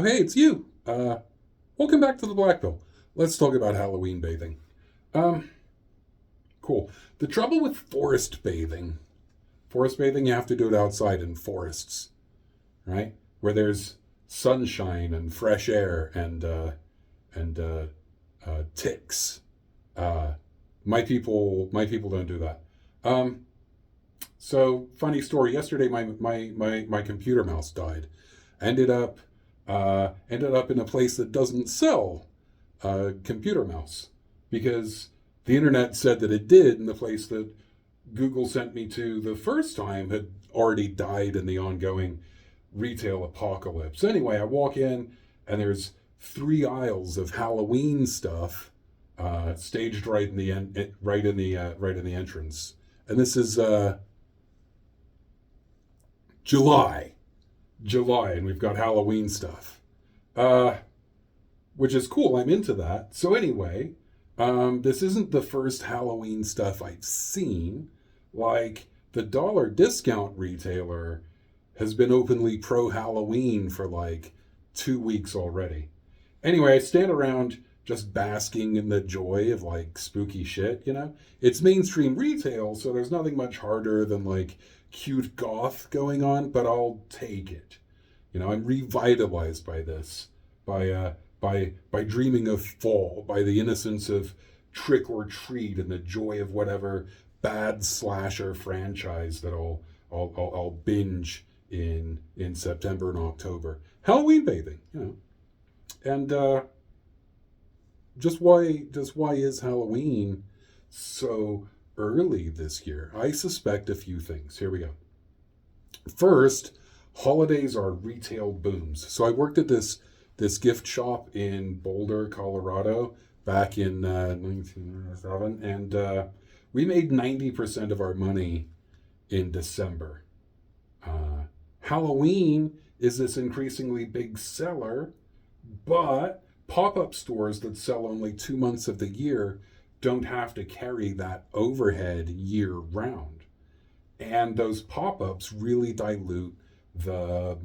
Oh, hey, it's you. Welcome back to the Black Pill. Let's talk about Halloween bathing. Um, cool. The trouble with forest bathing, you have to do it outside in forests, right? Where there's sunshine and fresh air and ticks. Uh, my people don't do that. Um, so funny story. Yesterday, my computer mouse died. Ended up ended up in a place that doesn't sell a computer mouse because the internet said that it did, and the place that Google sent me to the first time had already died in the ongoing retail apocalypse. Anyway, I walk in and there's three aisles of Halloween stuff staged right in the entrance, and this is July, and we've got Halloween stuff. Uh, which is cool. I'm into that. So anyway, this isn't the first Halloween stuff I've seen. Like the dollar discount retailer has been openly pro Halloween for like 2 weeks already. Anyway, I stand around just basking in the joy of like spooky shit, you know? It's mainstream retail, so there's nothing much harder than like cute goth going on, but I'll take it. You know, I'm revitalized by this, by dreaming of fall, by the innocence of Trick or Treat and the joy of whatever bad slasher franchise that I'll binge in September and October. Halloween bathing, you know, and just why is Halloween so early this year? I suspect a few things. Here we go. First, holidays are retail booms. So I worked at this gift shop in Boulder, Colorado, back in 1907, and we made 90% of our money in December. Halloween is this increasingly big seller, but pop up stores that sell only 2 months of the year don't have to carry that overhead year round. And those pop ups really dilute the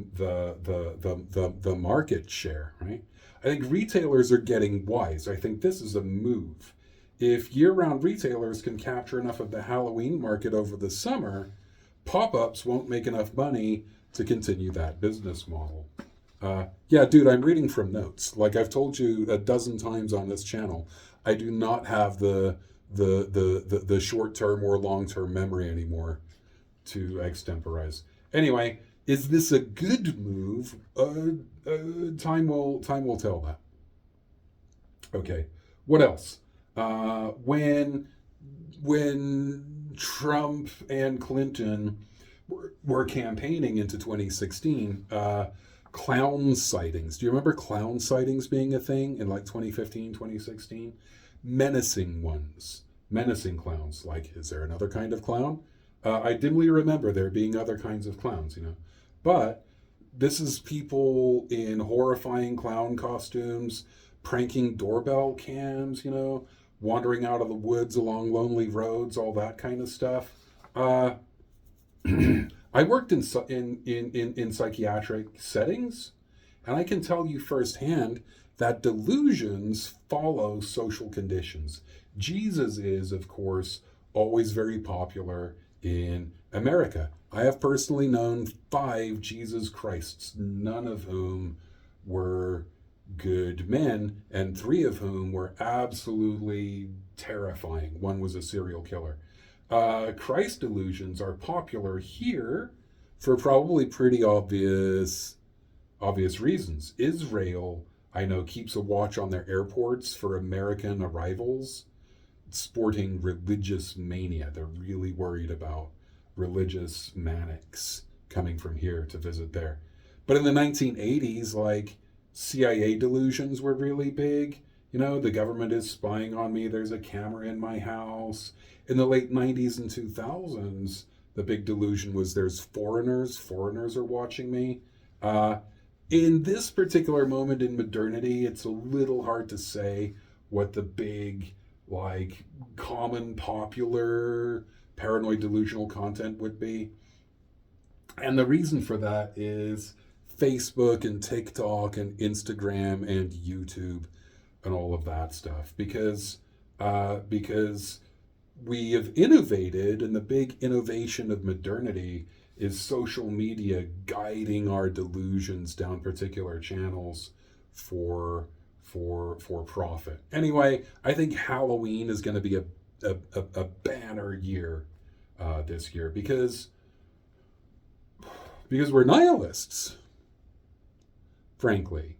market share, right? I think retailers are getting wise. I think this is a move. If year round retailers can capture enough of the Halloween market over the summer, pop ups won't make enough money to continue that business model. Yeah, dude, I'm reading from notes. Like I've told you a dozen times on this channel, I do not have the short term or long term memory anymore to extemporize. Anyway, is this a good move? Time will tell that. Okay, what else? When Trump and Clinton were campaigning into 2016, clown sightings. Do you remember clown sightings being a thing in like 2015, 2016? Menacing ones, menacing clowns. Like, is there another kind of clown? I dimly remember there being other kinds of clowns, you know. But this is people in horrifying clown costumes, pranking doorbell cams, you know, wandering out of the woods along lonely roads, all that kind of stuff. Uh, I worked in psychiatric settings, and I can tell you firsthand that delusions follow social conditions. Jesus is, of course, always very popular in America. I have personally known 5 Jesus Christs, none of whom were good men, and 3 of whom were absolutely terrifying. One was a serial killer. Christ delusions are popular here for probably pretty obvious reasons. Israel, I know, keeps a watch on their airports for American arrivals sporting religious mania. They're really worried about religious manics coming from here to visit there. But in the 1980s, like CIA delusions were really big. You know, the government is spying on me, there's a camera in my house. In the late 90s and 2000s, the big delusion was there's foreigners are watching me. Uh, in this particular moment in modernity, it's a little hard to say what the big, like, common popular paranoid delusional content would be. And the reason for that is Facebook and TikTok and Instagram and YouTube and all of that stuff because we have innovated, and the big innovation of modernity is social media guiding our delusions down particular channels for for profit. Anyway, I think Halloween is going to be a banner year this year because we're nihilists, frankly.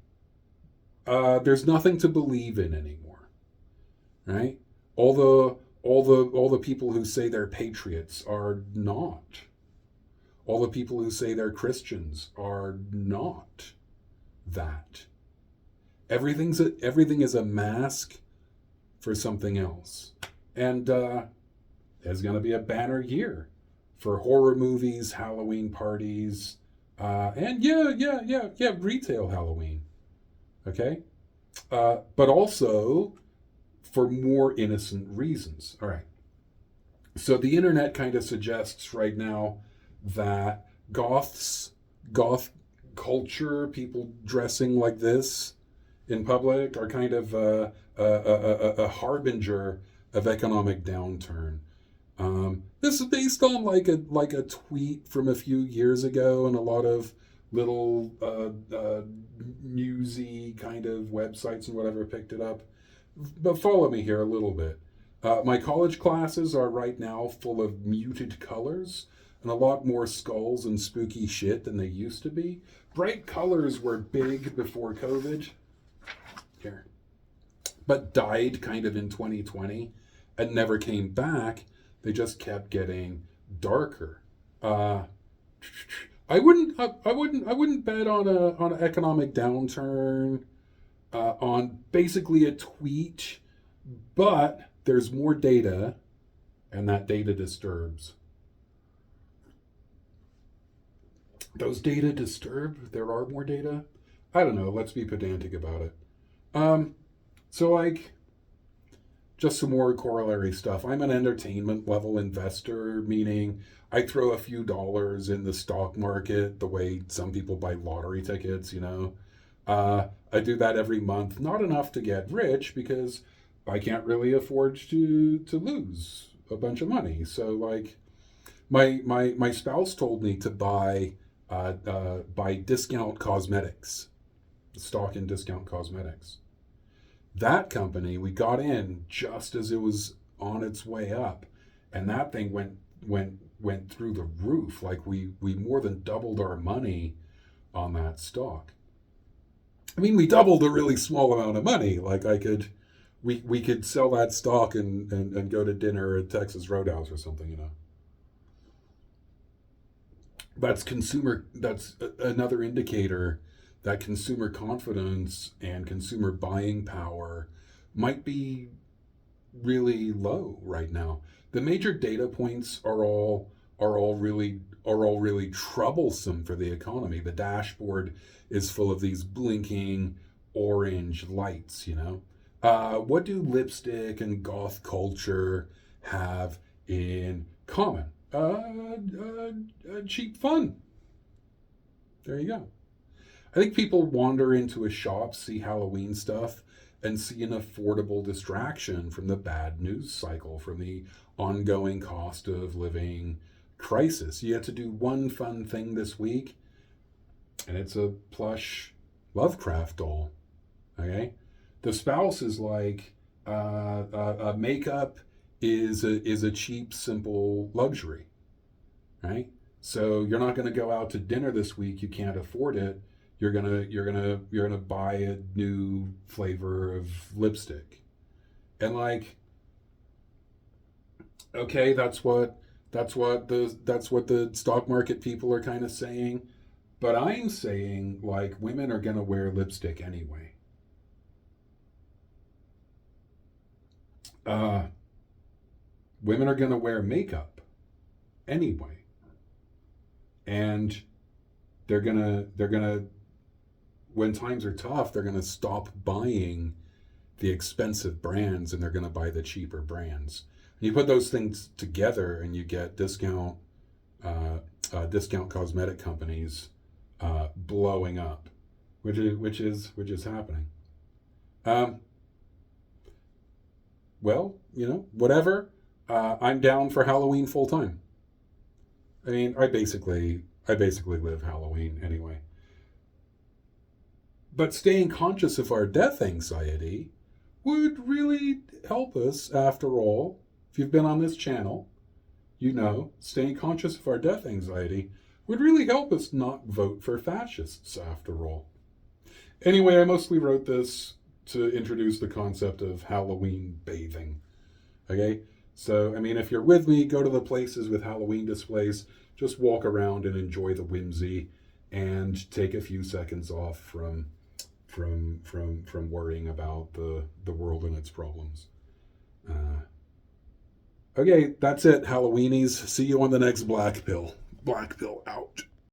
There's nothing to believe in anymore, right? All the people who say they're patriots are not. All the people who say they're Christians are not that. Everything is a mask for something else, and there's going to be a banner year for horror movies, Halloween parties, and retail Halloween. Okay, but also for more innocent reasons. All right. So the internet kind of suggests right now that goth culture, people dressing like this in public, are kind of a harbinger of economic downturn. This is based on like a tweet from a few years ago, and a lot of little newsy kind of websites and whatever picked it up. But follow me here a little bit. My college classes are right now full of muted colors and a lot more skulls and spooky shit than they used to be. Bright colors were big before COVID. Here. But died kind of in 2020 and never came back. They just kept getting darker. I wouldn't bet on an economic downturn, on basically a tweet, but there's more data, and that data disturbs. Those data disturb? There are more data? I don't know. Let's be pedantic about it. So like, just some more corollary stuff. I'm an entertainment level investor, meaning I throw a few dollars in the stock market the way some people buy lottery tickets, you know. I do that every month. Not enough to get rich because I can't really afford to lose a bunch of money. So like, my spouse told me to buy Discount Cosmetics, stock in Discount Cosmetics. That company, we got in just as it was on its way up, and that thing went through the roof. Like we more than doubled our money on that stock. I mean, we doubled a really small amount of money. Like we could sell that stock and go to dinner at Texas Roadhouse or something, you know. That's another indicator that consumer confidence and consumer buying power might be really low right now. The major data points are all really troublesome for the economy. The dashboard is full of these blinking orange lights, you know. What do lipstick and goth culture have in common? Cheap fun. There you go. I think people wander into a shop, see Halloween stuff, and see an affordable distraction from the bad news cycle, from the ongoing cost of living crisis. You have to do one fun thing this week, and it's a plush Lovecraft doll. Okay? The spouse is like, makeup is a cheap, simple luxury. Right? So you're not going to go out to dinner this week. You can't afford it. You're gonna buy a new flavor of lipstick, and like, okay, that's what the stock market people are kind of saying, but I'm saying like women are gonna wear lipstick anyway. Women are gonna wear makeup anyway, and they're gonna when times are tough, they're going to stop buying the expensive brands and they're going to buy the cheaper brands. And you put those things together and you get discount cosmetic companies blowing up, which is happening. Well, whatever. I'm down for Halloween full time. I mean, I basically live Halloween anyway. But staying conscious of our death anxiety would really help us, after all. If you've been on this channel, staying conscious of our death anxiety would really help us not vote for fascists, after all. Anyway, I mostly wrote this to introduce the concept of Halloween bathing. Okay? So, I mean, if you're with me, go to the places with Halloween displays, just walk around and enjoy the whimsy and take a few seconds off from worrying about the world and its problems. Okay, that's it, Halloweenies. See you on the next Black Pill. Black Pill out.